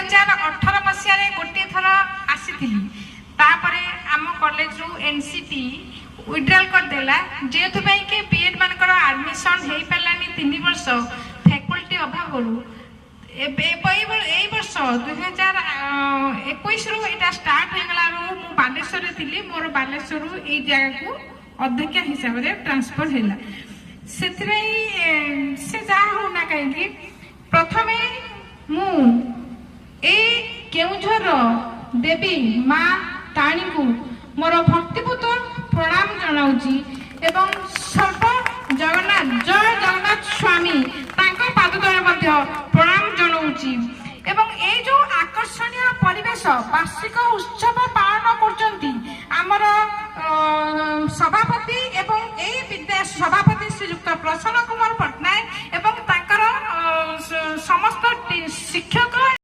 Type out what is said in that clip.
2018 मसीह गोटे थर आसी तापरे आम कॉलेज रु एनसीटी विड्रॉल करदेला जेतु कि बीएड मानकर एडमिशन हो पारानी 3 वर्ष फैकल्टी अभाव वर्ष 2021 रु एटा स्टार्ट हो गला मु बालेश्वर थी मोर बालेश्वर ये जगह को अध्यक्ष हिसाब से ट्रांसफर हैला से जहाँ होना कहीं प्रथमे मु ए केउझर देवी माँ ताणी को मोर भक्तिपूत प्रणाम जनाऊँगी एवं सर्व जगन्नाथ जय जगन्नाथ स्वामी तांको पाद तले प्रणाम जनाऊँगी एवं ए जो आकर्षणीय परिवेश वार्षिक उत्सव पालन करचंती आमर सभापति एवं ए विद्या सभापति श्रीयुक्त प्रसन्न कुमार पट्टनायक एवं तांकर समस्त शिक्षक